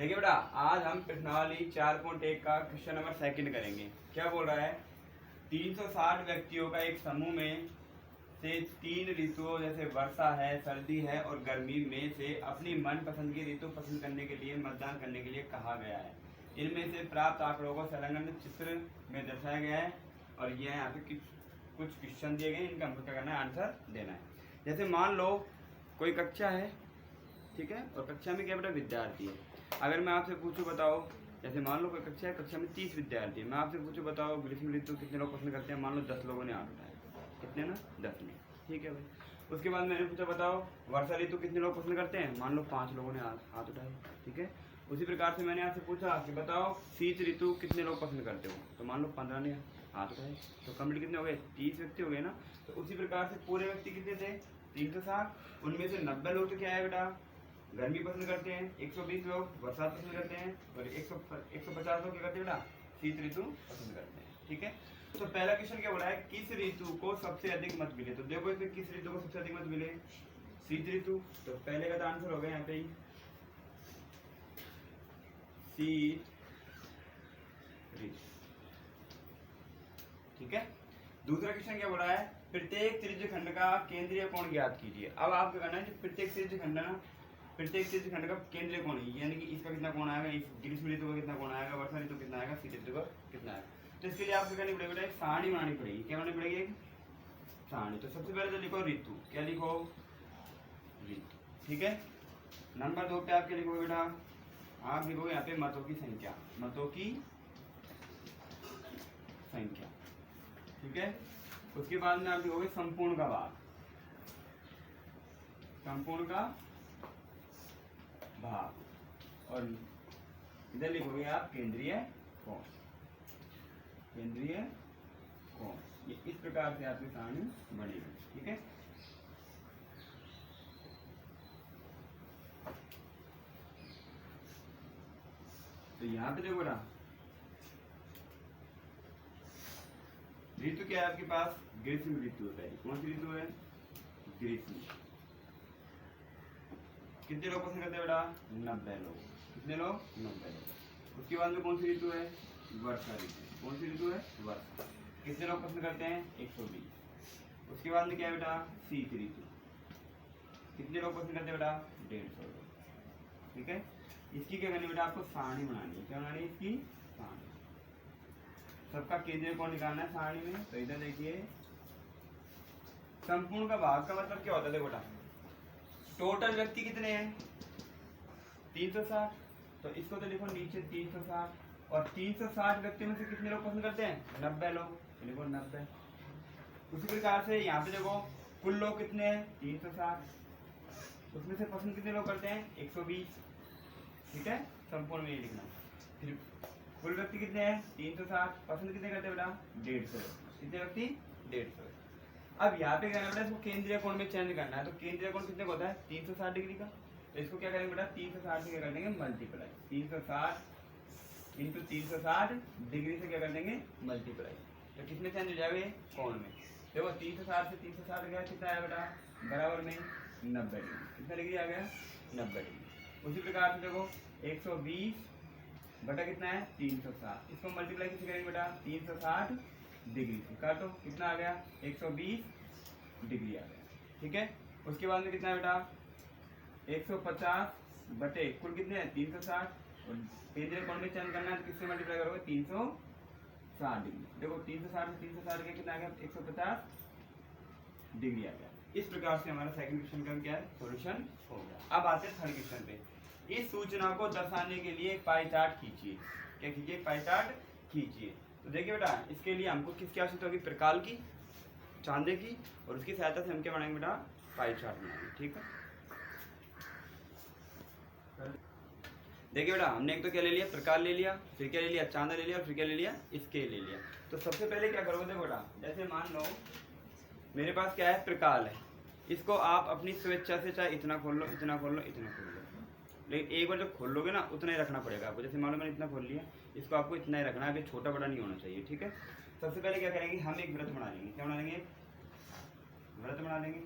देखिए बेटा, आज हम प्रश्नावली 4.1 का क्वेश्चन नंबर 2 करेंगे। क्या बोल रहा है? 360 व्यक्तियों का एक समूह में से 3 ऋतुओं जैसे वर्षा है, सर्दी है और गर्मी में से अपनी मनपसंद की ऋतु पसंद करने के लिए मतदान करने के लिए कहा गया है। इनमें से प्राप्त आंकड़ों को संलग्न चित्र में दर्शाया गया है और ये यहाँ पे कुछ क्वेश्चन दिए गए, इनका हमको क्या करना है, आंसर देना है। जैसे मान लो कोई कक्षा है, ठीक है, और कक्षा में क्या बेटा विद्यार्थी है। अगर मैं आपसे पूछूं बताओ, जैसे मान लो कोई कक्षा है, कक्षा में 30 विद्यार्थी है, मैं आपसे पूछूं बताओ ग्रीष्म ऋतु कितने लोग पसंद करते हैं। मान लो 10 लोगों ने हाथ उठाया, कितने ना, 10 ने, ठीक है भाई। उसके बाद मैंने पूछा बताओ वर्षा ऋतु कितने लोग पसंद करते हैं, मान लो 5 लोगों ने हाथ उठाए, ठीक है। उसी प्रकार से मैंने आपसे पूछा कि बताओ शीत ऋतु कितने लोग पसंद करते हो, तो मान लो 15 ने हाथ उठाए, तो कंप्लीट कितने हो गए, 30 व्यक्ति हो गए ना। तो उसी प्रकार से पूरे व्यक्ति कितने थे, 360। उनमें से 90 लोग तो क्या है बेटा, गर्मी पसंद करते हैं, 120 लोग बरसात पसंद करते हैं और 150 लोग क्या करते हैं बेटा, शीत ऋतु पसंद करते हैं, ठीक है। तो पहला क्वेश्चन क्या बोला है, किस ऋतु को सबसे अधिक मत मिले। तो देखो इसमें किस ऋतु को सबसे अधिक मत मिले, शीत ऋतु। तो पहले का आंसर हो गया यहाँ पे ही शीत ऋतु, ठीक है। दूसरा क्वेश्चन क्या बोला है, प्रत्येक त्रिज्य खंड का केंद्रीय कोण ज्ञात कीजिए। अब आपको करना है, प्रत्येक त्रिज्य खंड ना, प्रत्येक त्रिज्य खंड का केंद्रीय कोण, यानी कि इसका कितना कोण आएगा, इस ग्रीष्म ऋतु का कितना कोण आएगा, वर्षा ऋतु कितना आएगा, शीत ऋतु का कितना आएगा। तो इसके लिए आपको करनी पड़ेगी बेटा, एक सारणी बनानी पड़ेगी। क्या बनानी पड़ेगी, एक सारणी। तो सबसे पहले तो लिखो ऋतु, क्या लिखो, ऋतु, ठीक है। नंबर 2 पे आप क्या लिखोगे बेटा, आप लिखोगे यहाँ पे मतों की संख्या, मतों की संख्या, ठीक है। उसके बाद में आप लिखोगे संपूर्ण का भाग, संपूर्ण का भाग, और इधर लिखोगे आप केंद्रीय कोण, केंद्रीय कोण। ये इस प्रकार से आपकी सारणी बनेगी, ठीक है। तो यहाँ पे देखो ना, ऋतु क्या है आपके पास, ग्रीष्म ऋतु है। कौन सी ऋतु है, ग्रीष्म। कितने लोग पसंद करते हैं बेटा, 90 लोग। कितने लोग, 90 लोग। उसके बाद में कौन सी ऋतु है, वर्षा ऋतु। कौन सी ऋतु है, वर्षा। कितने लोग पसंद करते हैं, 120। उसके बाद में क्या है बेटा, शीत ऋतु। कितने लोग पसंद करते हैं बेटा, 150 लोग, ठीक है। इसकी क्या करनी बेटा, आपको सारणी बनानी है। क्या बनानी है, इसकी सारणी। सबका केंद्रीय कोण निकालना है सारणी में। तो इधर देखिए, संपूर्ण का भाग का मतलब क्या होता है, देखो बेटा, टोटल व्यक्ति कितने हैं, 360। तो इसको तो लिखो नीचे 360, और 360 व्यक्ति में से कितने लोग पसंद करते हैं, 90 लोग, तो लिखो 90। उसी प्रकार से यहाँ पे देखो कुल लोग कितने हैं, 360, उसमें से पसंद कितने लोग करते हैं, 120, ठीक है। संपूर्ण में ये लिखना। फिर कुल व्यक्ति कितने हैं, 360, पसंद कितने करते हैं बेटा, 150। कितने व्यक्ति, 150। अब यहाँ पे क्या करना है, इसको केंद्रीय कोण में चेंज करना है। तो केंद्रीय कोण कितने का होता है, 360 डिग्री का। तो इसको क्या करेंगे बेटा, 360 से क्या कर देंगे, मल्टीप्लाई। 360 इंटू 360 डिग्री से क्या कर देंगे, मल्टीप्लाई। तो कितने चेंज हो जाएगा, कोण में। देखो 360 से 360 गया, कितना आया बेटा, बराबर में 90 डिग्री। कितना डिग्री आ गया, 90 डिग्री। उसी प्रकार से देखो 120 बटा कितना है, 360। इसको मल्टीप्लाई किससे करेंगे बेटा, 360 डिग्री से काटो, कितना आ गया, 120 डिग्री आ गया, ठीक है। उसके बाद में कितना है बेटा, 150 बटे कुल कितने हैं, 360, और केंद्रीय कोण में चेंज करना है तो किससे मल्टीप्लाई करोगे, 360 डिग्री। देखो 360 से 360 के कितना आ गया, 150 डिग्री आ गया। इस प्रकार से हमारा सेकंड क्वेश्चन का क्या है, सॉल्यूशन हो गया। अब आते हैं थर्ड क्वेश्चन पे। इस सूचना को दर्शाने के लिए एक पाई चार्ट खींचिए। क्या कीजिए, पाई चार्ट खींचिए। तो देखिए बेटा, इसके लिए हमको किसकी आवश्यकता होगी, प्रकाल की, चांदे की, और उसकी सहायता से हम क्या बनाएंगे बेटा, पाई चार्ट बनाएंगे, ठीक है। देखिए बेटा, हमने एक तो क्या ले लिया, प्रकाल ले लिया, फिर क्या ले लिया, चांदा ले लिया, और फिर क्या ले लिया, स्केल ले लिया। तो सबसे पहले क्या करोगे, देखो बेटा, जैसे मान लो मेरे पास क्या है, प्रकाल है। इसको आप अपनी स्वेच्छा से चाहे इतना खोल लो, इतना खोल लो, इतना खोल लो, लेकिन एक बार जब खोल लोगे ना, उतना ही रखना पड़ेगा आपको। जैसे मान लो मैंने इतना खोल लिया, इसको आपको इतना ही रखना है, अभी छोटा बड़ा नहीं होना चाहिए, ठीक है। सबसे पहले क्या करेंगे, हम एक व्रत बना लेंगे। क्या बना लेंगे, व्रत बना लेंगे।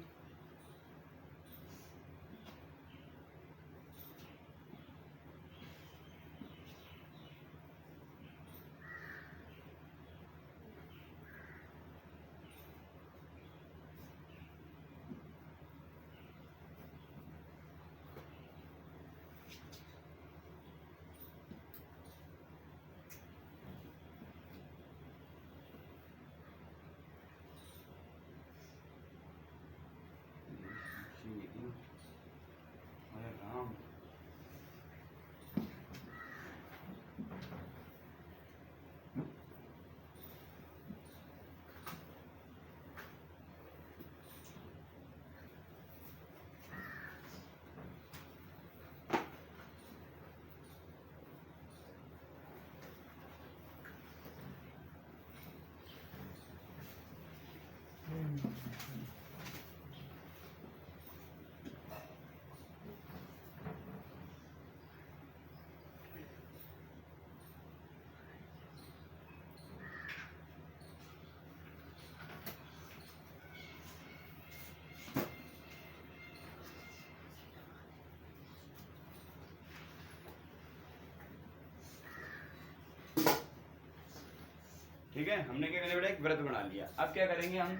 ठीक है, हमने क्या करें बेटा, एक वृत्त बना लिया। अब क्या करेंगे हम,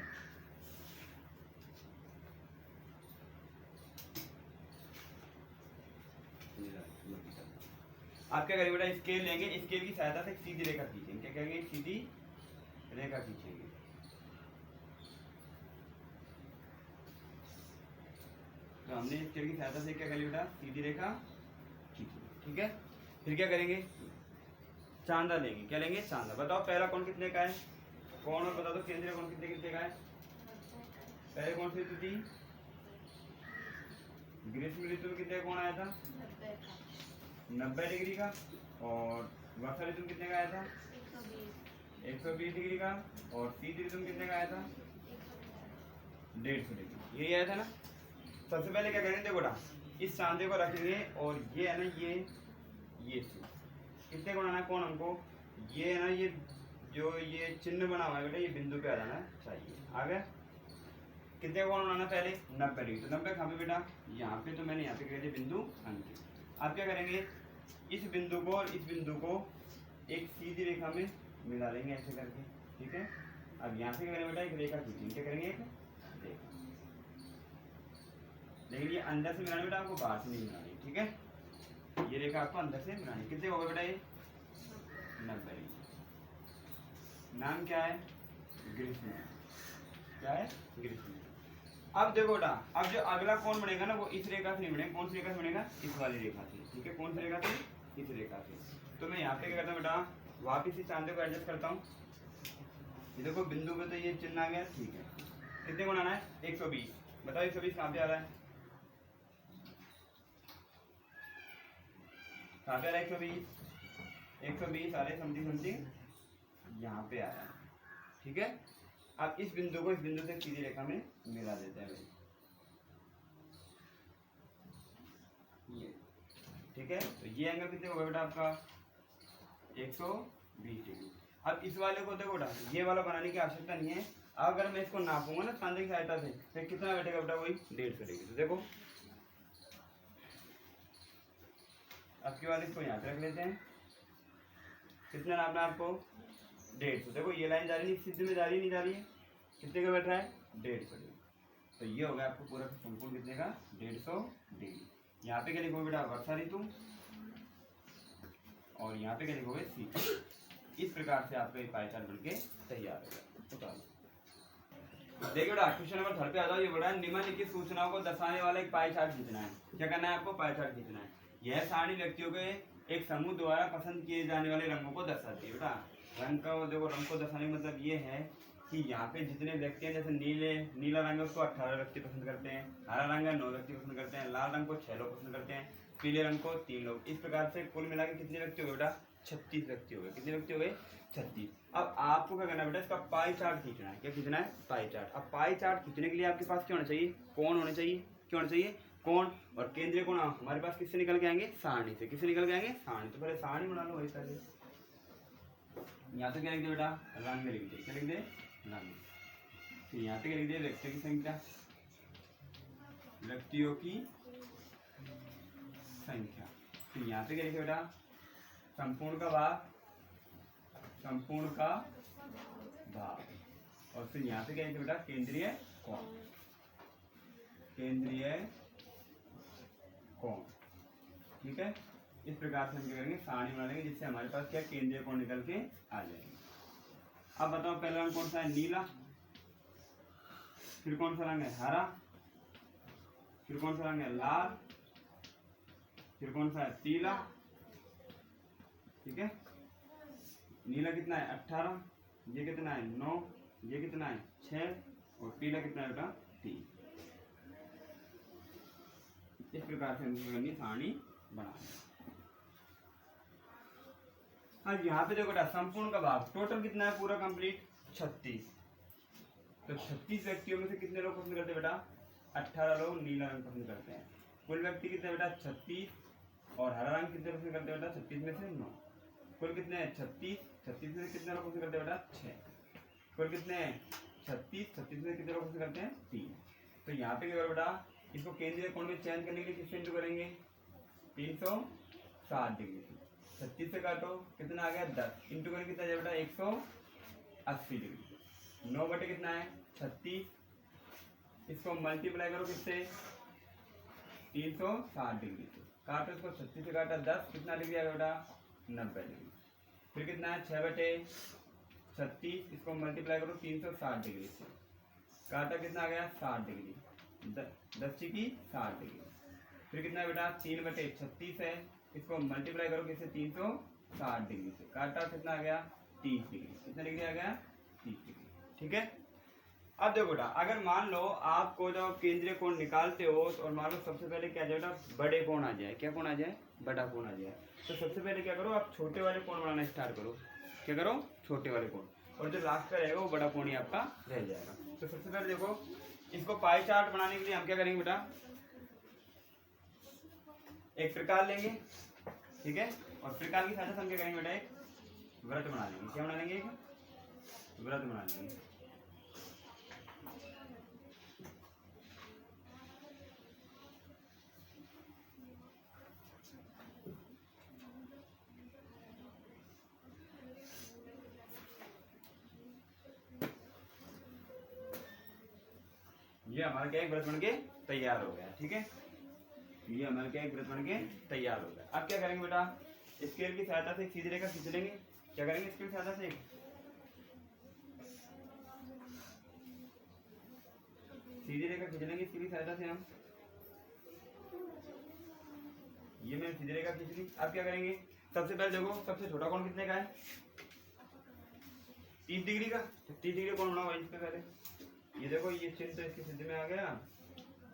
आप क्या करेंगे बेटा, स्केल लेंगे, स्केल की सहायता से सीधी रेखा खींचेंगे। क्या करेंगे, सीधी रेखा खींचेंगे। तो हमने स्केल की सहायता से क्या करेंगे बेटा, सीधी रेखा खींचेंगे। ठीक है, फिर क्या करेंगे, चांदा लेंगे। क्या लेंगे, चांदा। बताओ पहला कौन कितने का है, कौन, और बता दो केंद्रीय कौन कितने कितने का है। पहले कौन सी ऋतु थी, ग्रीष्म ऋतु में कितने कौन आया था, 90 डिग्री का। और वर्षा ऋतु में कितने का आया था, 120 डिग्री का। और शीत ऋतु में कितने का आया था, 150 डिग्री। यही आया था ना। सबसे पहले क्या करेंगे, देखो बेटा, इस चांदे को रखेंगे और ये है ना, ये कितने को बनाना है, कौन हमको, ये है ना, ये जो ये चिन्ह बना हुआ है बेटा, ये बिंदु पे आ जाना चाहिए। आ गया, कितने को बनाना पहले, 90 डिग्री। तो 90 कहाँ पे बेटा, यहाँ पे। तो मैंने यहाँ पे कह दिया बिंदु अंकित। आप क्या करेंगे, इस बिंदु को और इस बिंदु को एक सीधी रेखा में मिला लेंगे ऐसे करके। ठीक है, अब यहाँ से क्या करेंगे बेटा, एक रेखा खींचेंगे। क्या करेंगे, एक रेखा। लेकिन ये अंदर से मिलानी बेटा, आपको बाहर से नहीं मिलानी। ठीक है, ये रेखा आपको अंदर से मिलानी। कितने हो गए बेटा, ये 90 डिग्री। नाम क्या है, ग्रीष्म। क्या है, ग्रीष्म। अब देखो बेटा, अब जो अगला कौन बनेगा ना, वो इस रेखा से नहीं बनेगा। कौन सी रेखा से बनेगा, इस वाली रेखा से। ठीक है, कौन सी रेखा से, इस रेखा से। तो मैं यहाँ पे क्या करता हूँ बेटा, वापिस इस चांदे को एडजस्ट करता हूँ। ये देखो बिंदु पे तो ये चिन्ह आ गया। ठीक है, कितने को बनाना है, 120। बताओ 120 कहाँ पे आ रहा है, कहाँ पे आ रहा है, 120 आ रहे समथिंग यहाँ पे आ रहा है। ठीक है, अब इस बिंदु को इस बिंदु से सीधी रेखा में मिला देते हैं भाई, ये। ठीक है, तो ये एंगल कितने होगा बेटा आपका, 120 डिग्री। अब इस वाले को देखो बेटा, ये वाला बनाने की आवश्यकता नहीं है। अगर मैं इसको नापूंगा ना चांदे की सहायता से, फिर कितना बैठेगा बेटा, वही 150 डिग्री। तो देखो, अब के बाद इसको यहाँ पे रख लेते हैं। कितना नापना है आपको, 150। देखो ये लाइन जा रही है, सीधी में जा रही है, नहीं जा रही है, कितने का बैठ रहा है, 150 डिग्री। तो ये हो गया आपको पूरा संपूर्ण कितने का, 150 डिग्री। यहाँ पे क्या लिखोगे बेटा, वर्षा ऋतु। और यहाँ पे क्या लिखोगे, शीत। इस प्रकार से आपका पाई चार्ट बनके तैयार होगा। देखिए बेटा, क्वेश्चन नंबर 3 पे आ जाओ। ये बोला निम्नलिखित सूचनाओं को दर्शाने वाला एक पाई चार्ट खींचना है। क्या करना है आपको, पाई चार्ट खींचना है। यह सारणी व्यक्तियों के एक समूह द्वारा पसंद किए जाने वाले रंगों को दर्शाती है। बेटा रंग का देखो, रंग को दर्शाने का मतलब ये है कि यहाँ पे जितने व्यक्ति हैं, जैसे नीला रंग है उसको 18 व्यक्ति पसंद करते हैं, हरा रंग है 9 व्यक्ति पसंद करते हैं, लाल रंग को 6 लोग पसंद करते हैं, पीले रंग को 3 लोग। इस प्रकार से कुल मिला के कितने व्यक्ति हो गए बेटा, 36 व्यक्ति हो गए। कितने व्यक्ति हो गए, 36। अब आपको क्या करना है बेटा, इसका पाई चार्ट खींचना है। क्या खींचना है, पाई चार्ट। अब पाई चार्ट खींचने के लिए आपके पास क्या होना चाहिए, कोण होने चाहिए। क्या होना चाहिए, कोण। और केंद्रीय कोण हमारे पास किससे निकल के आएंगे, सारणी से। किससे निकल के आएंगे, सारणी। तो पहले सारणी बना लो वही पहले। यहाँ तो क्या लिख दे बेटा, रंग लिख दे। क्या लिख दे, रंग। फिर यहाँ पे क्या लिख दे, व्यक्तियों की संख्या। व्यक्तियों की संख्या। फिर यहाँ पे क्या लिखे बेटा, संपूर्ण का भाग, संपूर्ण का भाग। और फिर यहाँ पे क्या लिखे बेटा, केंद्रीय कोण। केंद्रीय कोण। ठीक है, इस प्रकार से हम क्या करेंगे, सारणी बना लेंगे, जिससे हमारे पास क्या केंद्रीय कोण निकल के आ जाएंगे। अब बताओ पहला रंग कौन सा है, नीला। फिर कौन सा रंग है, हरा। फिर कौन सा रंग है, लाल। फिर कौन सा है, पीला। ठीक है, नीला कितना है, 18। ये कितना है, 9। ये कितना है, 6। और पीला कितना है बेटा, 3। इस प्रकार से हम करनी सारणी बनानी। अब यहाँ पे देखो बेटा, संपूर्ण का भाग टोटल कितना है पूरा कंप्लीट, 36। तो 36 व्यक्तियों में से कितने लोग पसंद करते हैं बेटा, 18 लोग नीला रंग पसंद करते हैं। कुल व्यक्ति कितने बेटा, 36। और हरा रंग कितने पसंद करते हैं बेटा, 36 में से 9। कुल कितने हैं, 36। 36 में से कितने लोग पसंद करते हैं बेटा, 6। कुल कितने हैं, 36। 36 में कितने लोग पसंद करते हैं, 3। तो यहाँ पे क्या करो बेटा, इसको केंद्रीय कोण में चयन करने के लिए किससे इंटू करेंगे, 360 डिग्री से। 36 से काटो, कितना आ गया, 10। इंटू करेंगे कितना जाए बेटा, 80 डिग्री। 9 बटे कितना है 36, इसको मल्टीप्लाई करो किससे 360 डिग्री से, काटो इसको 36 से काटा 10, कितना डिग्री आएगा बेटा 90 डिग्री। फिर कितना है 6 बटे 36, इसको मल्टीप्लाई करो 360 डिग्री से, काटा कितना आ गया 60 डिग्री, 10 की 60 डिग्री। फिर कितना है बेटा 3 बटे 36 है, इसको मल्टीप्लाई करो किससे 360 डिग्री से, काटा कितना आ गया 30 डिग्री, कितना डिग्री आ गया 30 डिग्री। ठीक है। अब देखो बेटा, अगर मान लो आपको जब केंद्रीय कोण निकालते हो और मान लो सबसे पहले क्या जाए बेटा बड़े कोण आ जाए, क्या कोण आ जाए बड़ा कोण आ जाए, तो सबसे पहले क्या करो आप छोटे वाले कोण बनाना स्टार्ट करो, क्या करो छोटे वाले कोण, और जो लास्ट का रहेगा वो बड़ा कोण ही आपका रह जाएगा। तो सबसे पहले देखो इसको पाई चार्ट बनाने के लिए हम क्या करेंगे बेटा, एक त्रिकाल लेंगे, ठीक है, और त्रिकाल की सहायता से हम क्या करेंगे बेटा एक वृत्त बना लेंगे, क्या बना लेंगे एक वृत्त बना लेंगे। ये हमारा क्या एक वृत्त बन के तैयार हो गया। ठीक है, ये हमारा क्या एक वृत्त बन के तैयार हो गया। अब क्या करेंगे बेटा, स्केल की सहायता से सीधी रेखा खींच लेंगे, क्या करेंगे स्केल की सहायता से सीधी रेखा खींच लेंगे, इसकी सहायता से हम ये मैंने सीधी रेखा खींच ली। अब क्या करेंगे, सबसे पहले देखो सबसे छोटा कोण कितने का है 30 डिग्री का, तो 30 डिग्री कोण बनाओ इससे पहले, ये देखो ये चिन्ह तो इसकी सिद्ध में आ गया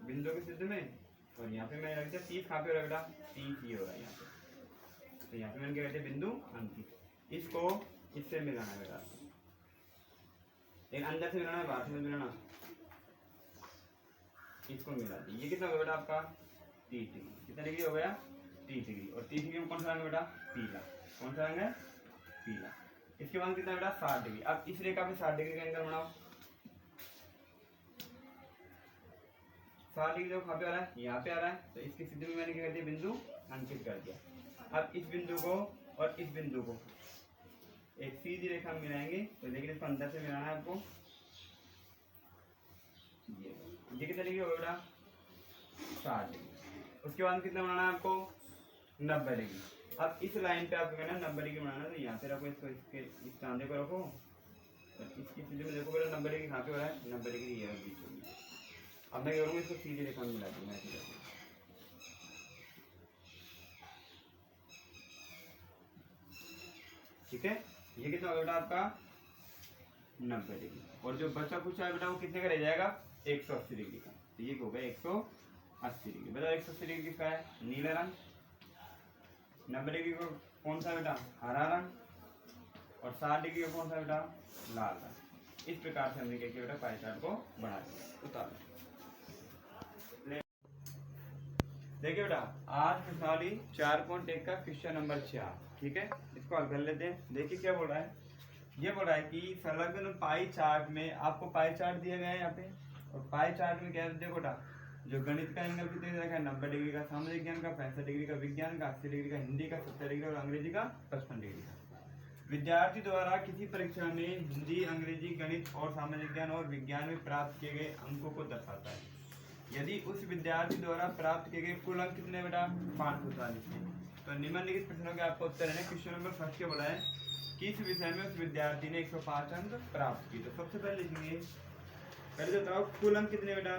बिंदु की सिद्ध में, और यहाँ पे मैं रख दिया 30, कहाँ पे रख दिया 30 ये हो रहा है यहाँ पे, तो यहाँ पे मैंने क्या कहते हैं बिंदु अंकित, इसको इससे मिलाना बेटा, एक अंदर से मिलाना है बाहर से मिलाना, इसको मिला दी, ये कितना हो गया बेटा आपका 30 डिग्री, कितना डिग्री हो गया 30 डिग्री, और 30 डिग्री में कौन सा रंग है बेटा पीला, कौन सा रंग है पीला। इसके बाद कितना बेटा 60 डिग्री। अब इस रेखा पे 60 डिग्री का एंगल बनाओ, 60 डिग्री जो कहाँ पे आ रहा है यहाँ पे आ रहा है, तो इसकी सिद्धि में मैंने क्या कर दिया बिंदु अंकित कर दिया। अब इस बिंदु को और इस बिंदु को एक सीधी रेखा में मिलाएंगे, तो देखिए इसको अंदर से मिलाना है आपको, ये कितना डिग्री होगा बेटा 60 डिग्री। उसके बाद कितना बनाना है आपको 90 डिग्री। अब इस लाइन पे आपको कहना है 90 डिग्री बनाना है, तो यहाँ पे रखो इसको, इसके इस चांदे को रखो, और इसकी सिद्धि में देखो बेटा 90 डिग्री कहाँ पे हो रहा है 90 डिग्री ये बीच में। अब मैं करूँगा इसको सीधी रेखा में मिला दूंगा, ठीक है। ये कितना होगा बेटा आपका 90 डिग्री, और जो बचा कुछ है बेटा वो कितने का रह जाएगा 180 डिग्री का, तो ये हो गया 180 डिग्री। बेटा 180 डिग्री किसका है नीला रंग, 90 डिग्री को कौन सा बेटा हरा रंग, और 60 डिग्री को कौन सा बेटा लाल रंग। इस प्रकार से हमने क्या किया बेटा पाई चार्ट को बना दिया। उतार देखिए बेटा आज प्रश्नावली 4.1 का क्वेश्चन नंबर 4, ठीक है, इसको हल कर लेते हैं। देखिए क्या बोल रहा है, ये बोल रहा है कि संलग्न पाई चार्ट में आपको पाई चार्ट दिया गया है यहाँ पे, और पाई चार्ट में क्या है देखो बेटा जो गणित का एंगल कितने रखा है 90 डिग्री का, सामाजिक विज्ञान का 65 डिग्री का, विज्ञान का 80 डिग्री का, हिंदी का 70 डिग्री और अंग्रेजी का 55 डिग्री का। विद्यार्थी द्वारा किसी परीक्षा में हिंदी, अंग्रेजी, गणित और सामाजिक विज्ञान और विज्ञान में प्राप्त किए गए अंकों को दर्शाता है। यदि उस विद्यार्थी द्वारा प्राप्त किए गए कुल अंक कितने बेटा 540 है, तो निम्नलिखित प्रश्नों के आपको उत्तर है। क्वेश्चन नंबर फर्स्ट क्या बोला है, किस विषय में उस विद्यार्थी ने 105 अंक प्राप्त किए। तो सबसे पहले लिखेंगे, पहले तो बताओ कुल अंक कितने बेटा,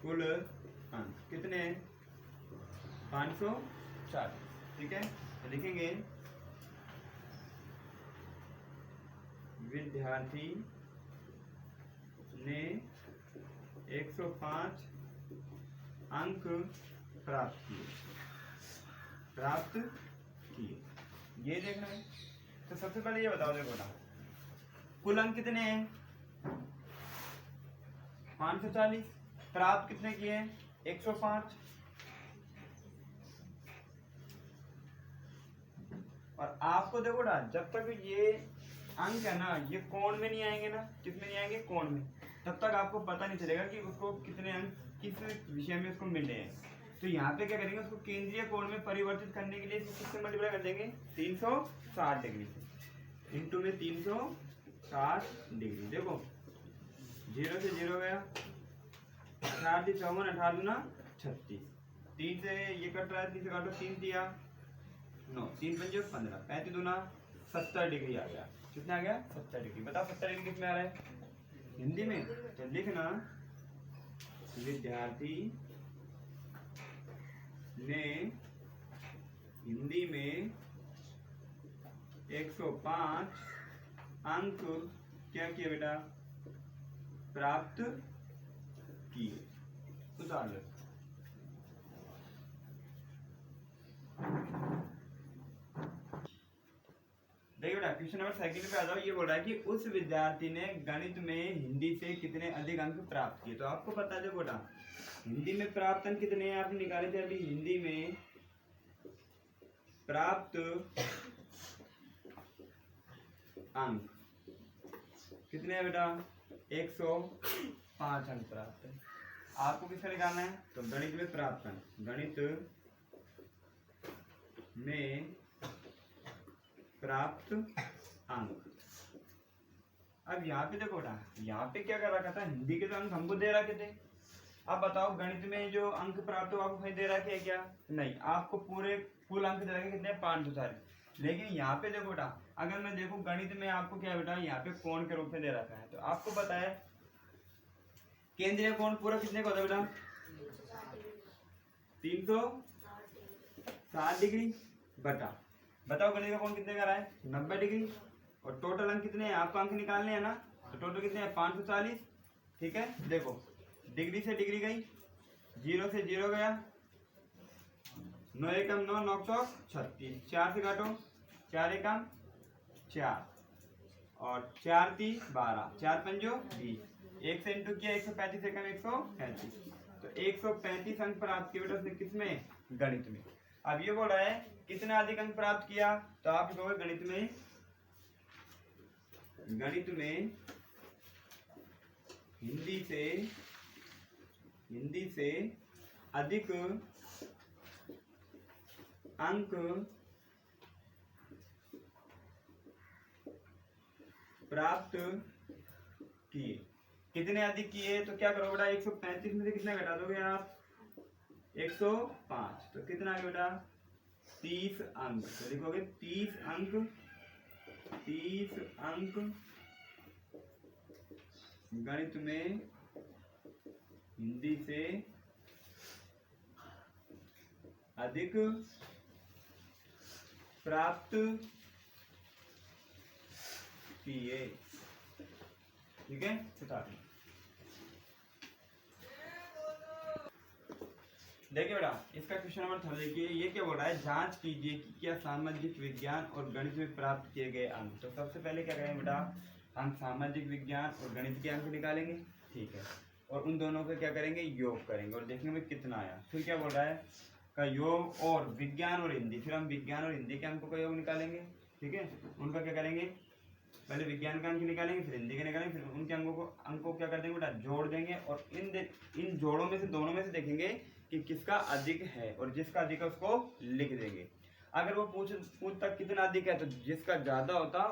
कुल अंक कितने 540, ठीक है। तो लिखेंगे विद्यार्थी ने 105 अंक प्राप्त किए, ये देखना है। तो सबसे पहले ये बताओ देखो ना कुल अंक कितने हैं 540, प्राप्त कितने किए हैं 105, और आपको देखो ना जब तक ये अंक है ना ये कोण में नहीं आएंगे ना, किस में नहीं आएंगे कोण में, तब तक आपको पता नहीं चलेगा कि उसको कितने अंक किस विषय में उसको मिले हैं। तो यहाँ पे क्या करेंगे, उसको केंद्रीय कोण में परिवर्तित करने के लिए किससे मल्टीप्लाई कर देंगे 360 डिग्री से। इंटू में 360 डिग्री। देखो 0 से 0 गया, 18 × 54, 18 × 36, 3 से ये कट रहा है, 3 से काटो, 3 दिया 9, 3 × 5 = 15, 35 × 70 डिग्री आ गया। कितना आ गया? 70 डिग्री। बताओ 70 डिग्री किसमें आ रहा है? हिंदी में। तो लिखना विद्यार्थी ने हिंदी में 105 अंक क्या किए बेटा? प्राप्त किए। उतार लो। देखिए बेटा क्वेश्चन नंबर सेकंड पे आ जाओ। ये बोल रहा है कि उस विद्यार्थी ने गणित में हिंदी से कितने अधिक अंक प्राप्त किए। तो आपको पता है देखो बेटा हिंदी में प्राप्त अंक कितने हैं आपने निकाले थे अभी। हिंदी में प्राप्त अंक कितने हैं बेटा? 105 अंक प्राप्त है। आपको किसका निकालना है? तो गणित में प्राप्त अंक, गणित में प्राप्त अंक। अब यहाँ पे देखो बेटा यहाँ पे क्या कर रखा था? हिंदी के तो अंक हमको दे रखे थे। अब बताओ गणित में जो अंक प्राप्त हो आपको कहीं दे रखे है क्या? नहीं, आपको पूरे कुल अंक दे रखे कितने? 540। लेकिन यहाँ पे देखो बेटा अगर मैं देखूं गणित में आपको क्या बेटा यहाँ पे कोण के रूप में दे रखा है। तो आपको पता है केंद्रीय कोण पूरा कितने का होता है बेटा? 360 डिग्री बटा, बताओ गणित का कोण कितने का रहा है? 90 डिग्री। और टोटल अंक कितने हैं? आपको अंक निकालने हैं ना। तो टोटल कितने हैं? 540। ठीक है, देखो डिग्री से डिग्री गई, 0 से 0 गया, 9 एकम 9, 9 चौक 36, 4 से काटो, 4 एकम 4 और 4 × 3 = 12, 4 × 5 = 20, 1 से इंटू किया 135 एकम 135। तो 135 अंक प्राप्त किए बेटा उसने किसमें? गणित में। अब ये बोल रहा है कितना अधिक अंक प्राप्त किया? तो आप कहोगे गणित में हिंदी से अधिक अंक प्राप्त किए। कितने अधिक किए? तो क्या करोगे बेटा 135 में से कितना घटा दोगे आप? 105। तो कितना आ गया बेटा? 30 अंक। तो लिखोगे 30 अंक गणित में हिंदी से अधिक प्राप्त किए। ठीक है, देखिए बेटा इसका क्वेश्चन नंबर 3 देखिए। ये क्या बोल रहा है? जांच कीजिए कि क्या सामाजिक विज्ञान और गणित में प्राप्त किए गए अंक। तो सबसे पहले क्या करेंगे बेटा? हम सामाजिक विज्ञान और गणित के अंक निकालेंगे। ठीक है, और उन दोनों का क्या करेंगे? योग करेंगे और देखेंगे कितना आया। फिर क्या बोल रहा है? का योग और विज्ञान और हिंदी, फिर हम विज्ञान और हिंदी के अंकों का योग निकालेंगे। ठीक है, उनका क्या करेंगे? पहले विज्ञान का अंक निकालेंगे, फिर हिंदी के निकालेंगे, फिर उनके अंकों क्या कर देंगे बेटा? जोड़ देंगे और इन जोड़ों में से दोनों में से देखेंगे कि किसका अधिक है और जिसका अधिक है उसको लिख देंगे। अगर वो पूछता कितना अधिक है तो जिसका ज्यादा होता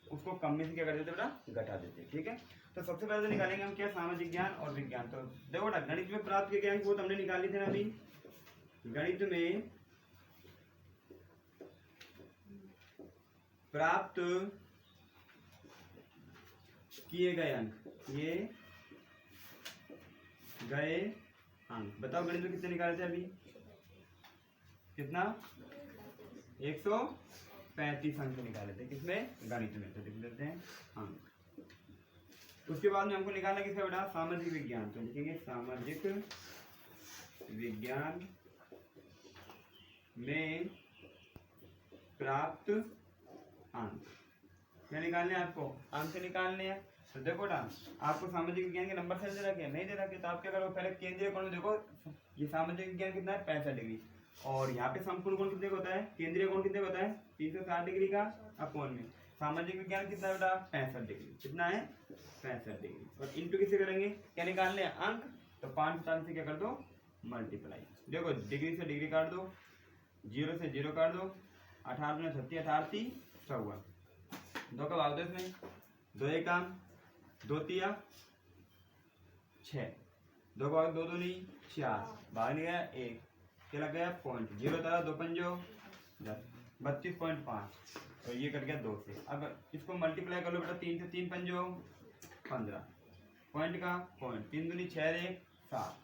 उसको कम में से क्या कर देते बेटा? घटा देते। ठीक है, तो सबसे पहले निकालेंगे हम क्या? सामाजिक ज्ञान और विज्ञान। तो देखो बेटा गणित में प्राप्त किए गए अंक वो तो हमने निकाली थे ना अभी। गणित में प्राप्त किए गए अंक, बताओ गणित में कितने निकाले थे अभी? कितना? 135 अंक निकाले थे। किसमें? गणित में। तो लिख देते हैं अंक। उसके बाद में हमको निकालना किसका बेटा? सामाजिक विज्ञान। तो लिखेंगे सामाजिक विज्ञान में प्राप्त अंक। क्या निकालने हैं आपको? अंक निकालने हैं। तो देखो बेटा आपको सामाजिक विज्ञान के नंबर से दे रखे? नहीं दे रखे। तो आप क्या करो? पहले केंद्रीय कोण में देखो, ये सामाजिक विज्ञान कितना है? 65 डिग्री। और यहाँ पे संपूर्ण कोण कितने का होता है? केंद्रीय कोण कितने का होता है? 360 डिग्री का अपोन में सामाजिक विज्ञान कितना है बेटा? 65 डिग्री। कितना है? 65 डिग्री। और इंटू किससे करेंगे? क्या निकालने हैं? अंक। तो 540 से क्या कर दो? मल्टीप्लाई। देखो डिग्री से डिग्री काट दो, 0 से 0 काट दो, 18 × 36, 18 × 3 = 54, 2 का भाग दो इसमें, 2 एकम 2 तिया 6, 2 का भाग 2 दूनी 4, भाग नहीं गया 1, क्या लग गया पॉइंट, 0 था 2 पंजो 10, 32.5, तो ये कट गया 2 से। अब इसको मल्टीप्लाई कर लो बेटा, 3 से 3 पंजो 15, पॉइंट का पॉइंट, 3 दूनी 6 1 7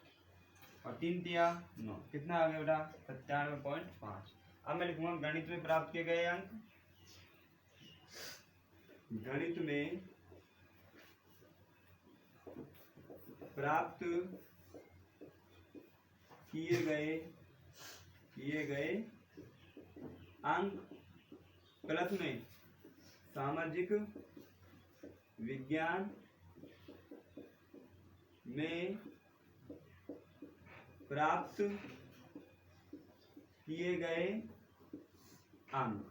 और 3 तिया 9, कितना आ गया बेटा 97.5। अब मैं लिखूंगा गणित में प्राप्त किए गए अंक, गणित में प्राप्त किए गए अंक प्लस में सामाजिक विज्ञान में प्राप्त किए गए अंक।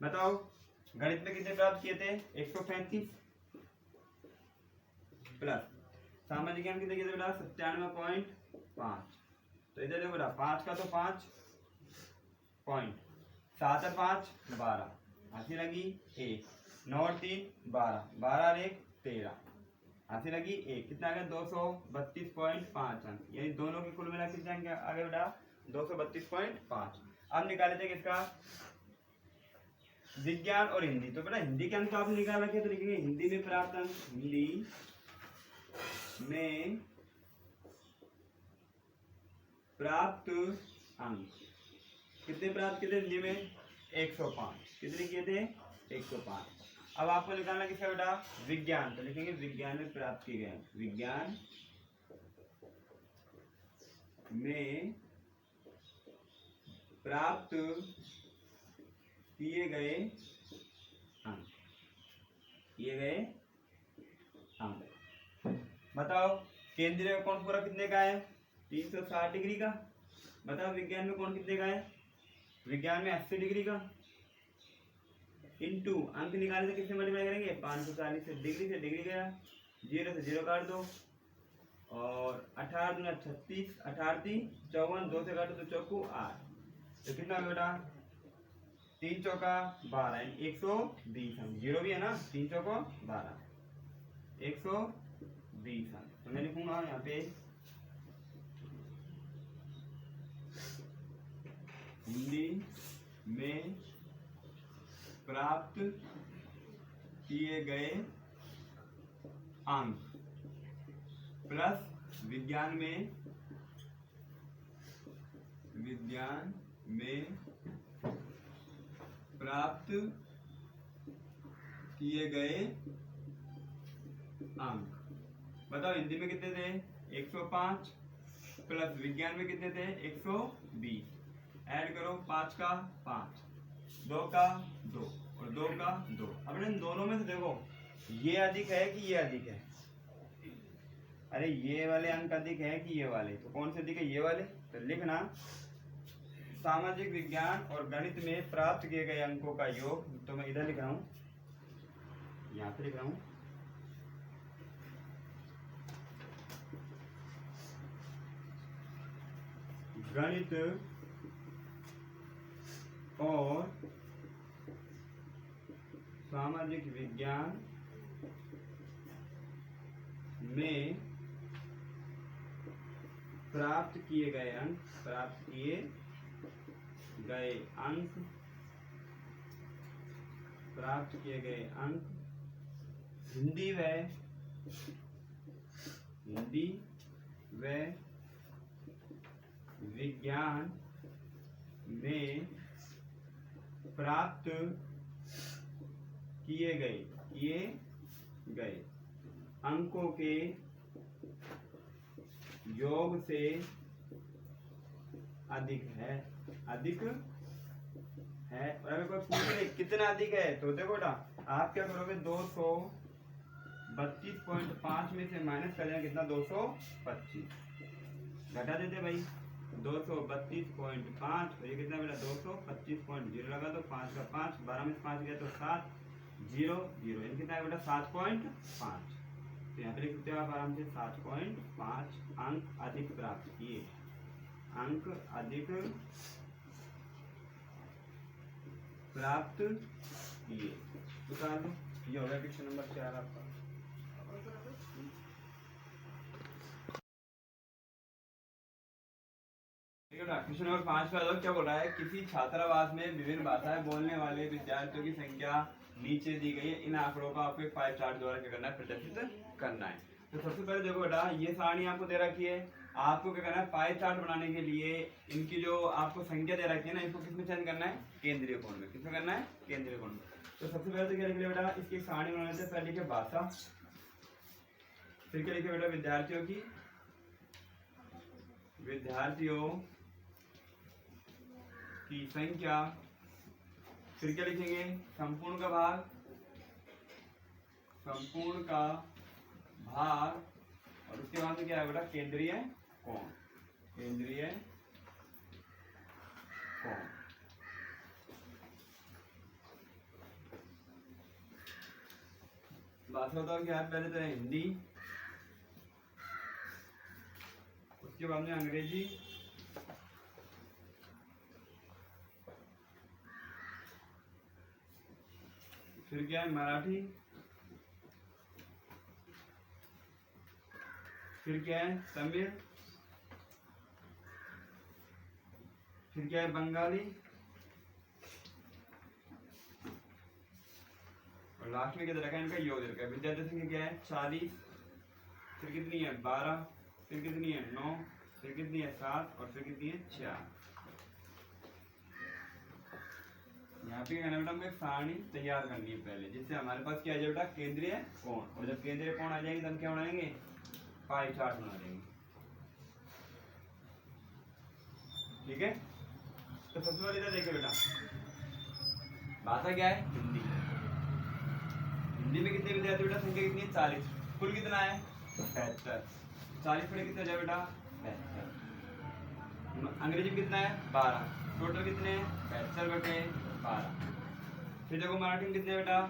बताओ गणित में कितने प्राप्त किए थे, 135 प्लस सामाजिक ज्ञान कितने किए थे बेटा 97.5, तो इधर देखो बेटा 5 का तो 5 पॉइंट, 7 और 5 12, हाथी लगी 1, 9 और 3 12, 12 और 1 13, हाथी लगी 1, कितना आ गया 232.5 अंक, यानी दोनों के कुल मिला कितने अंक आ गए बेटा 232.5। अब निकाले थे किसका, विज्ञान और हिंदी, तो बेटा हिंदी के अंक तो आपने निकाल रखे, तो लिखेंगे हिंदी में प्राप्त अंक, हिंदी में प्राप्त अंक कितने प्राप्त किए थे हिंदी में 105, कितने किए थे 105। अब आपको निकालना किसका बेटा विज्ञान, तो लिखेंगे विज्ञान में प्राप्त किए गए, विज्ञान में प्राप्त किए गए अंक, किए गए अंक। बताओ केंद्रीय कोण पूरा कितने का है 360 डिग्री का। बताओ विज्ञान में कोण कितने का है, विज्ञान में 80 डिग्री का, इंटू अंक निकालने से किससे मल्टीप्लाई करेंगे 540 से डिग्री गया, 0 से 0 काट दो और 18 दूना 36, 18 3 54, 2 से काटो तो चौको 8, तो कितना बेटा 3 चौका 12, 120 अंक, 0 भी है ना, 3 चौको 12 120 अंक। तो मैं लिखूंगा यहाँ पे हिंदी में प्राप्त किए गए अंक प्लस विज्ञान में प्राप्त किए गए अंक। बताओ हिंदी में कितने थे 105 प्लस विज्ञान में कितने थे 120, ऐड करो 5 का 5, 2 का 2 और 2 का 2। अब इन दोनों में से देखो ये अधिक है कि ये अधिक है, अरे ये वाले अंक अधिक है कि ये वाले, तो कौन से अधिक है ये वाले। तो लिखना सामाजिक विज्ञान और गणित में प्राप्त किए गए अंकों का योग, तो मैं इधर लिख रहा हूँ, यहाँ पे लिख रहा हूँ गणित और सामाजिक विज्ञान में प्राप्त किए गए अंक हिंदी व विज्ञान में प्राप्त किए गए अंकों के योग से अधिक है। और अगर कोई पूछे कितना अधिक है, तो देखो ना आप क्या करोगे 232.5 में से माइनस कर देना कितना 225, घटा देते भाई 232.5, तो ये कितना मेरा 225.0 लगा दो, 5 का 5, 12 में से 5 गया तो 7, 0 0, यानी कितना है बेटा 7.5। तो यहाँ पे लिख सकते हो आप आराम से 7.5 अंक अधिक प्राप्त किए, अंक अधिक प्राप्त ये उतार दो। ये हो गया क्वेश्चन नंबर 4 आपका। क्वेश्चन नंबर 5 पे क्या बोल रहा है, किसी छात्रावास में विभिन्न भाषाएं बोलने वाले विद्यार्थियों की संख्या नीचे दी गई है, इन आंकड़ों का आपको एक पाई चार्ट द्वारा क्या करना है, प्रदर्शित करना है। तो सबसे पहले देखो बेटा, ये सारणी आपको दे रखी है, आपको क्या करना है, पाई चार्ट बनाने के लिए इनकी जो आपको संख्या दे रखी है ना, इसको किसमें चेंज करना है, केंद्रीय कोण में। किसमें करना है, केंद्रीय कोण में। तो सबसे पहले तो क्या लिखे बेटा, इसकी सारणी बनाने से पहले लिखे भाषा, फिर क्या लिखे बेटा, विद्यार्थियों की, विद्यार्थियों की संख्या, फिर क्या लिखेंगे, संपूर्ण का भाग, संपूर्ण का भाग, और उसके बाद में क्या है बेटा, केंद्रीय कोण, केंद्रीय कोण। भाषा बताओ क्या है, पहले तो है हिंदी, उसके बाद में अंग्रेजी, फिर क्या है मराठी, फिर क्या है तमिल, फिर क्या है बंगाली, और लास्ट में क्या दे रखा है, इनका योग दे रखा है। विद्यार्थी संख्या क्या है 40, फिर कितनी है 12, फिर कितनी है 9, फिर कितनी है 7, और फिर कितनी है 4। यहाँ पे क्या बेटा, हमें एक सारणी तैयार करनी है पहले, जिससे हमारे पास क्या आ जाए बेटा, केंद्रीय कोण, और जब केंद्रीय कोण आ जाएंगे तब क्या बनाएंगे, पाई चार्ट बना देंगे। ठीक है, तो सबसे पहले इधर देखिए बेटा, भाषा क्या है, हिंदी। हिंदी में कितने विद्यार्थी बेटा, संख्या कितनी है 40, कुल कितना है 72, 40 पढ़े कितना जाए बेटा 72। अंग्रेजी में कितना है 12, टोटल कितने हैं 72/12। फिर देखो मराठी में कितने बेटा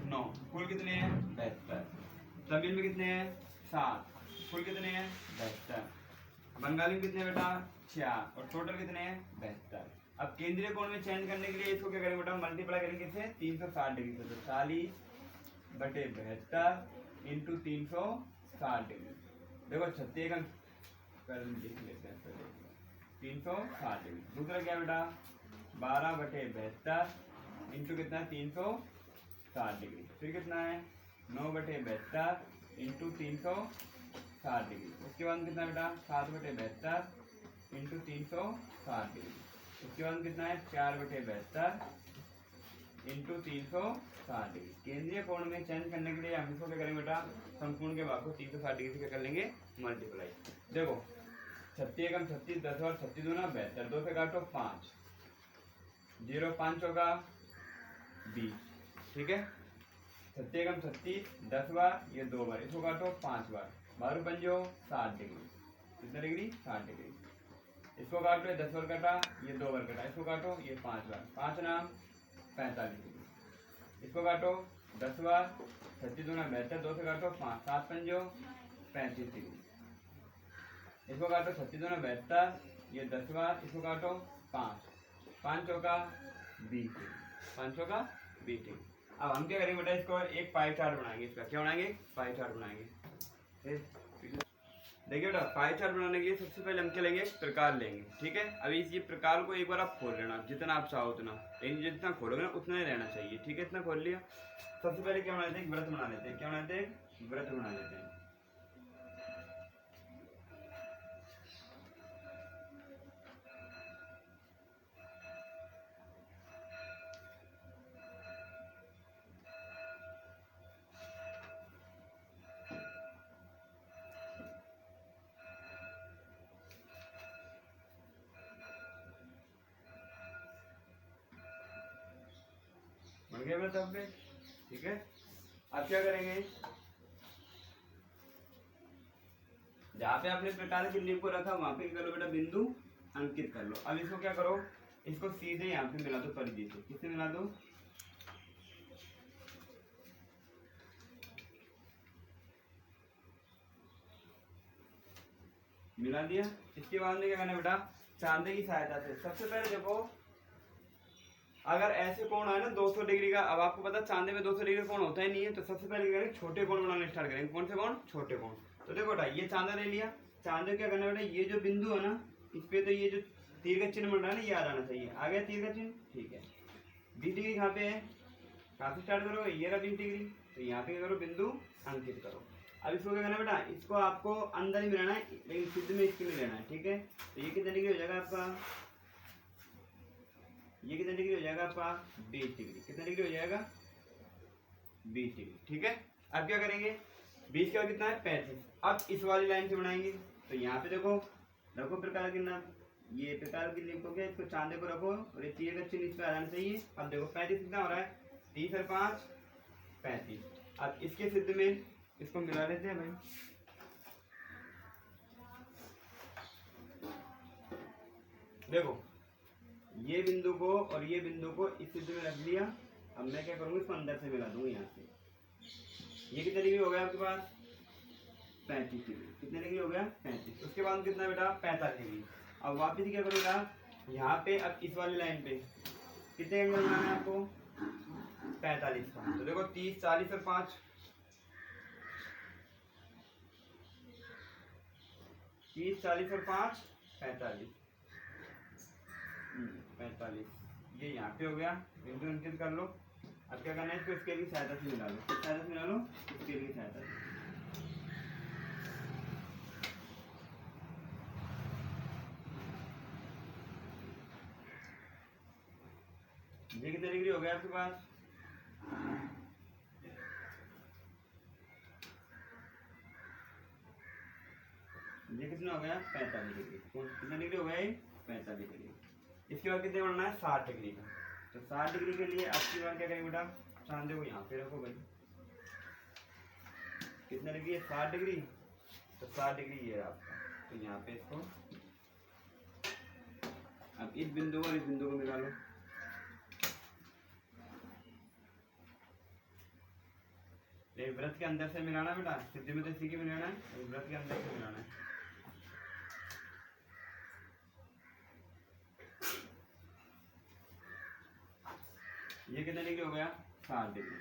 9, कुल कितने हैं 72। तमिल में कितने हैं 7, कुल कितने हैं 72। बंगाली में कितने बेटा 4, और टोटल कितने हैं 72। अब केंद्रीय कोण में चेंज करने के लिए इसको क्या करेंगे बेटा, मल्टीप्लाई करेंगे इससे 360 डिग्री से, तो 40/72 इंटू 360 डिग्री। देखो 36 अंक लिख लेते हैं पहले, 360 डिग्री। दूसरा क्या बेटा 12/72 इंटू कितना 360 डिग्री, फिर कितना है 9/72 इंटू 360 डिग्री। उसके बाद कितना बेटा 7/72 इंटू 360 डिग्री। उसके बाद कितना है 4/72 इंटू 360 डिग्री। केंद्रीय कोण में चेंज करने के लिए हम इसको क्या करेंगे बेटा, संपूर्ण के भाग को 360 डिग्री से क्या कर लेंगे, मल्टीप्लाई। देखो 36 एकम 36, 10 और 36 दूना 72, 2 से काटो 5, 0 5 होगा 20। ठीक है, 36 एकम 36, 10 बार, ये 2 बार, इसको काटो 5 बार, 12 पंजो 60 डिग्री। कितना डिग्री 60 डिग्री। इसको काटो, ये 10 बार कटा, ये 2 बार कटा, इसको काटो, ये 5 बार, 5 नाम 45 डिग्री। इसको काटो 10 बार, 36 दूना 72, 2 से काटो 5, 7 पंजो 35 डिग्री। इसको काटो 36 दूना 72, ये 10 बार, इसको काटो 5, 5 चौका 20 डिग्री, 5 चौका 20 डिग्री। अब हम क्या करेंगे बेटा, इसको एक पाई चार्ट बनाएंगे, इसका क्या बनाएंगे, पाई चार्ट बनाएंगे। देखिए बेटा, पाई चार्ट बनाने के लिए सबसे पहले हम क्या लेंगे, प्रकार लेंगे। ठीक है, अभी इस ये प्रकार को एक बार आप खोल लेना, जितना आप चाहो उतना, लेकिन जितना खोलोगे ना उतना ही रहना चाहिए। ठीक है, इतना खोल लिया। सबसे पहले क्या बना लेते हैं, व्रत बना लेते हैं। क्या बनाते हैं, व्रत बना लेते हैं। बन गया व्रत आपके। ठीक है, अब क्या करेंगे, जहाँ पे आपने प्रकार के लिंक को रखा वहां पे क्या करो बेटा, बिंदु अंकित कर लो। अब इसको क्या करो, इसको सीधे यहाँ पे मिला दो परिधि से। किससे मिला दो, मिला दिया। इसके बाद में क्या करना बेटा, चांदे की सहायता से सबसे पहले देखो अगर ऐसे कोण है ना 200 डिग्री का, अब आपको पता चांदे में 200 डिग्री कोण होता ही नहीं है, तो सबसे पहले क्या करेंगे, छोटे कोण बनाने स्टार्ट करेंगे। कौन से कोण? छोटे कोण। तो देखो बेटा ये चांदा ले लिया, चांदे क्या करना बेटा, ये जो बिंदु है ना इस पे तो ये जो तीर का चिन्ह बन रहा है ना ये आ जाना चाहिए। आ गया तीर का चिन्ह, ठीक है। 20 डिग्री कहाँ पे है, कहाँ से स्टार्ट करोगे, ये रहा 20 डिग्री, तो यहाँ पे क्या करो, बिंदु अंकित करो। अब इसको क्या करना बेटा, इसको आपको अंदर ही मिलाना है, लेकिन सिद्ध में इसके लिए लेना है, ठीक है। तो ये कितने डिग्री हो जाएगा आपका, ये कितने डिग्री हो जाएगा आपका, 20 डिग्री। कितने डिग्री हो जाएगा, 20 डिग्री, ठीक है। अब क्या करेंगे, 20 का कितना है, 35। अब इस वाली लाइन से बनाएंगे, तो यहाँ पे देखो रखो प्रकार की नाम, ये प्रकार की लिखोगे, इसको चांदे को रखो और ये तीर का चिन्ह इस पे आ जाना चाहिए। अब देखो 35 कितना हो रहा है, 30 और 5 35। अब इसके सिद्ध में इसको मिला लेते हैं भाई। देखो ये बिंदु को और ये बिंदु को इस सिद्ध में रख लिया। अब मैं क्या करूंगा, इसको अंदर से मिला दूंगा यहाँ से। ये कितने डिग्री हो गया आपके पास, 35 डिग्री। कितने डिग्री हो गया, 35। उसके बाद कितना बेटा, 45 डिग्री। अब वापिस क्या करूँगा, यहाँ पे अब इस वाली लाइन पे कितने एंगल बनाना है आपको, 45 का। तो देखो 30 40 और 5, 30 40 और 5 45 45। ये यहाँ पे हो गया, बिंदु अंकित कर लो। अब क्या करना है, इसको स्केल की सहायता से मिला लो। सहायता से मिला लो, स्केल की सहायता से। ये कितने डिग्री हो गया आपके पास, ये कितना हो गया, 45 डिग्री। कितने डिग्री हो गया, 45 डिग्री। इसके बाद कितने बढ़ना है, 60 डिग्री का। तो 60 डिग्री के लिए आपकी बार क्या करेंगे बेटा, चांदे को यहाँ पे रखो भाई। कितना डिग्री है, 60 डिग्री। तो 60 डिग्री ये है आपका, तो यहाँ पे इसको अब इस बिंदु और इस बिंदु को मिला लो। एक वृत्त के अंदर से मिलाना बेटा, सिद्ध में तो इसी की मिलाना है, एक वृत्त के अंदर से मिलाना है। ये कितने डिग्री हो गया, 60 डिग्री।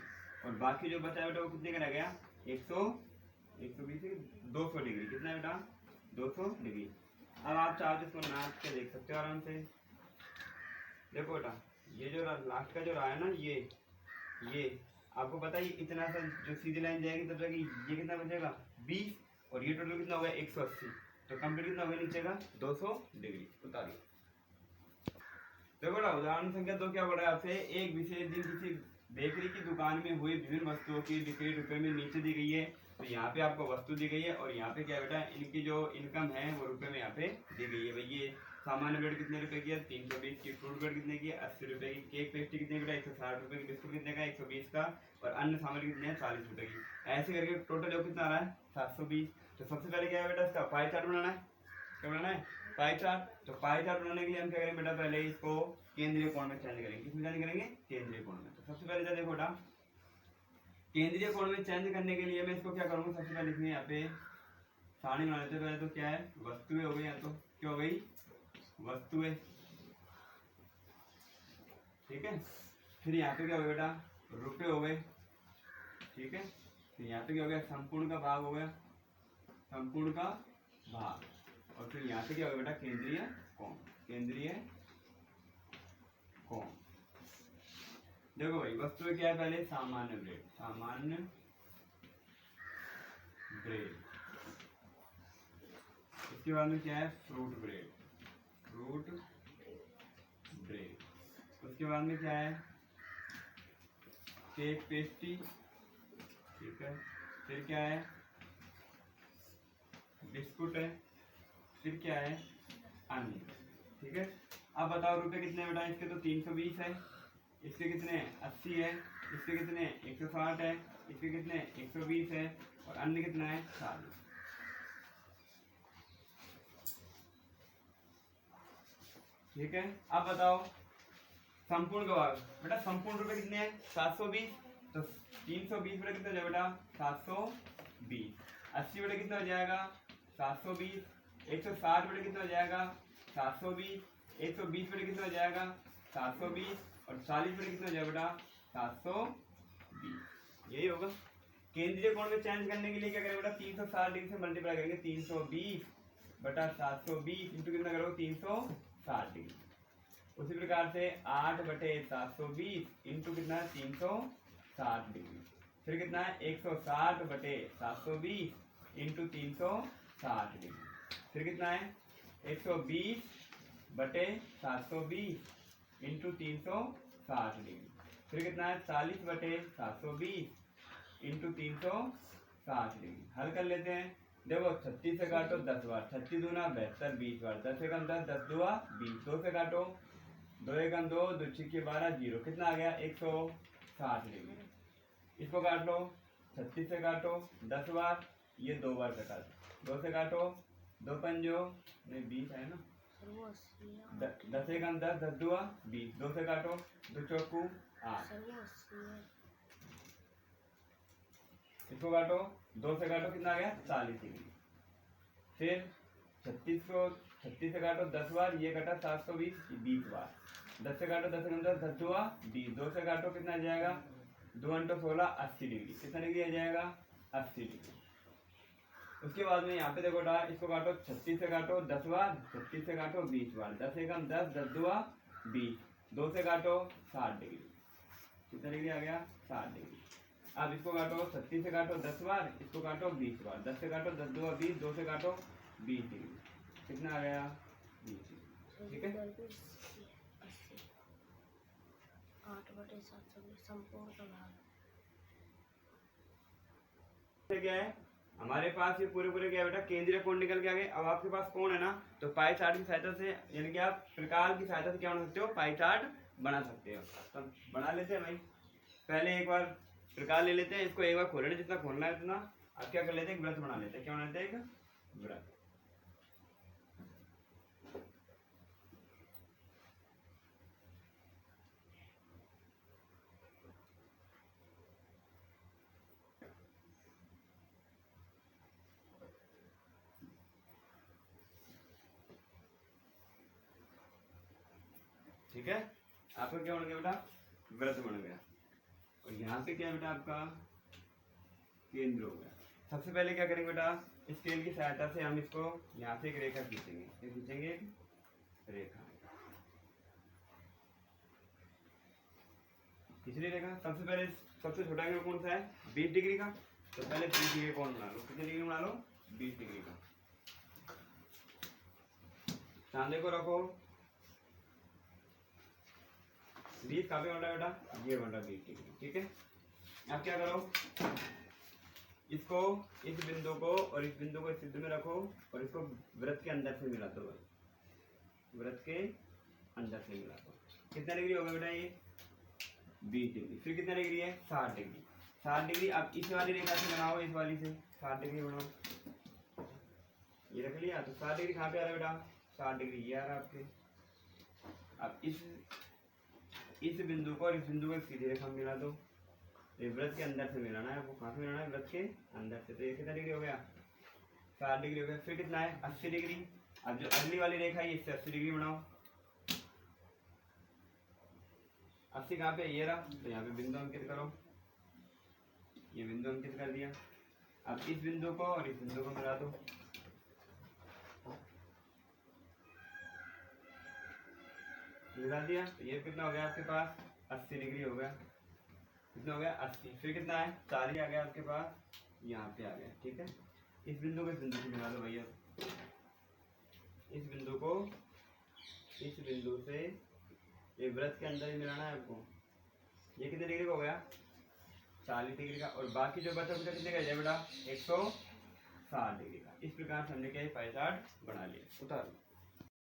और बाकी जो बचा बेटा वो कितने का रह गया, 120 200 डिग्री। कितना है बेटा, 200 डिग्री। अब आप चाहो तो इसको नाप के देख सकते हो आराम से। देखो बेटा ये जो लास्ट का जो रहा है ना, ये आपको पता है इतना सा जो सीधी लाइन जाएगी तब जाएगी, ये कितना बचेगा 20, और ये टोटल कितना हो गया 180। तो कंप्लीट कितना हो गया नीचे का 200 डिग्री। उतारिए। देखो बेटा उदाहरण संख्या 2 क्या बोल रहा है आपसे, एक विशेष दिन किसी बेकरी की दुकान में हुई विभिन्न वस्तुओं की बिक्री रुपए में नीचे दी गई है। तो यहाँ पे आपको वस्तु दी गई है और यहाँ पे क्या बेटा इनकी जो इनकम है वो रुपए में यहाँ पे दी गई है। भाई ये सामान्य ब्रेड कितने रुपए की है, 320 की। फ्रूट ब्रेड कितने की है, 80 रुपए की। केक पेस्ट्री कितने की बेटा, 160 रुपए की। बिस्कुट कितने का, 120 का। और अन्य सामग्री कितने हैं, 40 रुपए की। ऐसे करके टोटल जो कितना आ रहा है 720। तो सबसे पहले क्या है बेटा, इसका पाई चार्ट बनाना है। क्या बनाना है, पाई चार्ट। तो पाई चार्ट बनाने के लिए हम क्या करेंगे बेटा, पहले इसको केंद्रीय कोण में चेंज करेंगे। किसमें चेंज करेंगे, केंद्रीय कोण में। तो सबसे पहले देखो बेटा केंद्रीय कोण में चेंज करने के लिए मैं इसको क्या करूंगा, सबसे पहले इसमें यहाँ पे सारणी बना लेते हैं। पहले तो क्या है, वस्तुएं हो गई, या तो क्या हो गई, वस्तुएं, ठीक है। फिर यहाँ पे क्या हो गया बेटा, रुपए हो गए, ठीक है। फिर यहाँ पे क्या हो गया, संपूर्ण का भाग हो गया, संपूर्ण का भाग। और फिर यहाँ पे क्या हो गया बेटा, केंद्रीय कोण, केंद्रीय कोण। देखो भाई वस्तु क्या है, पहले सामान्य ब्रेड, सामान्य ब्रेड। इसके बाद में क्या है, फ्रूट ब्रेड, फ्रूट ब्रेड। उसके बाद में क्या है, केक पेस्ट्री, ठीक है। फिर क्या है, बिस्कुट है। फिर क्या है, अन्य, ठीक है। अब बताओ रुपए कितने बेटा, इसके तो 320 है, इसके कितने 80 है, इसके कितने 160 है, इसके कितने 120 है, और अन्य कितना है 40। ठीक है। अब बताओ संपूर्ण का भाग बेटा, संपूर्ण रुपए कितने हैं 720। तो 320 बटे कितना हो जाएगा बेटा, 720। 80 बटे कितना हो जाएगा 720। 160 बटे कितना हो जाएगा 720। 120 बटे कितना हो जाएगा 720 और 40 बटे कितना हो जाएगा बेटा 720, यही होगा। केंद्रीय कोण में चेंज करने के लिए क्या करेंगे बेटा 360 डिग्री से मल्टीप्लाई करेंगे, 320 बटा 720 इंटू कितना करोगे 360 डिग्री। उसी प्रकार से 8 बटे 720 इंटू कितना है 360 डिग्री, फिर कितना है 160 बटे 720 इंटू 360 डिग्री, फिर कितना है 120 बटे 720 इंटू 360 डिग्री, फिर कितना है 40 बटे 720 इंटू 360 डिग्री। हल कर लेते हैं। देखो 36 से काटो 10 बार, 36 दूना 72, 20 बार, 10 एकम 10, 10 दुआ 20, 2 से काटो 2 एकम 2, 2 छिक्के 12, 0, कितना आ गया 160 डिग्री। इसको काट लो, 36 से काटो 10 बार, ये 2 बार कटा दो, 2 से काटो 2 पंजो नहीं 20 है ना, 10 एकम 10, 10 दुआ 20, 2 से काटो 2 चौकू 8, इसको काटो 2 से काटो कितना आ गया 40 डिग्री। फिर 36 से काटो 10 बार, ये कटा 720 20 बार, 10 से काटो 10 एकम 10, 10 दुआ 20, 2 से काटो कितना आ जाएगा 2 × 16 80 डिग्री, कितना डिग्री आ जाएगा 80 डिग्री। उसके बाद में यहाँ पे देखो बेटा इसको काटो 36 से काटो 10 बार, 36 से काटो 20 बार, 10 एकम 10, 10 दुआ 20, 2 से काटो 60 डिग्री, कितना डिग्री आ गया 60 डिग्री। अब इसको काटो 36 से काटो 10 बार, इसको काटो 20 बार, 10 से काटो 10 दुआ 20, 2 से काटो 20 डिग्री, कितना आ गया 20 डिग्री। ठीक है, 8 बटे 720 संपूर्ण का भाग क्या है हमारे पास, ये पूरे क्या है बेटा केंद्रीय कोण निकल के आ गए। अब आपके पास कोण है ना, तो पाई चार्ट की सहायता से यानी कि आप प्रकार की सहायता से क्या बना सकते हो, पाई चार्ट बना सकते हो। तो बना लेते हैं भाई, पहले एक बार प्रकार ले लेते हैं, इसको एक बार खोल लेते, जितना खोलना है उतना। अब क्या कर लेते हैं, एक व्रत बना लेते हैं। क्या बना लेते हैं, एक व्रत। ठीक है, आपका क्या बन गया बेटा, व्रत बन गया। और यहाँ पे क्या है बेटा, आपका केंद्र हो गया। सबसे पहले क्या करेंगे बेटा, स्केल की सहायता से हम इसको यहाँ से एक रेखा खींचेंगे, खींचेंगे एक रेखा, तीसरी रेखा। सबसे पहले सबसे छोटा एंगल कौन सा है, 20 डिग्री का, तो पहले 20 डिग्री कौन बना लो, कितने डिग्री बना लो, 20 डिग्री का। चांदे को रखो, 20 कहाँ पे बन रहा है बेटा, ये बन रहा है 20 डिग्री। ठीक है, अब क्या करो, इसको इस बिंदु को और इस बिंदु को इस बिंदु में रखो और इसको वृत्त के अंदर से मिला दो, वृत्त के अंदर से मिला दो। कितना डिग्री होगा बेटा, ये 20 डिग्री। फिर कितना डिग्री है, 60 डिग्री। 60 डिग्री अब इस वाली रेखा से बनाओ, इस वाली से 60 डिग्री बनाओ, ये रख लिया। तो 60 डिग्री कहाँ पे आ रहा है बेटा, 60 डिग्री ये आ रहा है आपके। अब इस बिंदु को और इस बिंदु को सीधी रेखा में मिला दो, वृत्त के अंदर से मिलाना है आपको। कहाँ से मिलाना है, वृत्त के अंदर से। तो ये कितना डिग्री हो गया, 60 डिग्री हो गया। फिर कितना है, 80 डिग्री। अब जो अगली वाली रेखा है इससे 80 डिग्री बनाओ। 80 कहाँ पे, ये रहा, तो यहाँ पे बिंदु अंकित करो, ये बिंदु अंकित कर दिया। अब इस बिंदु को और इस बिंदु को मिला दो, मिला दिया। तो ये कितना हो गया आपके पास, 80 डिग्री हो गया। कितना हो गया, 80। फिर कितना है, 40 आ गया आपके पास, यहाँ पे आ गया। ठीक है, इस बिंदु को इस बिंदु से मिला दो भैया, इस बिंदु को इस बिंदु से, ये वृत्त के अंदर ही मिलाना है आपको। ये कितने डिग्री का हो गया, 40 डिग्री का। और बाकी जो बचा उसका कितने का है बेटा, 160 डिग्री का। इस प्रकार से हमने क्या पाई चार्ट बना लिया। उतारो।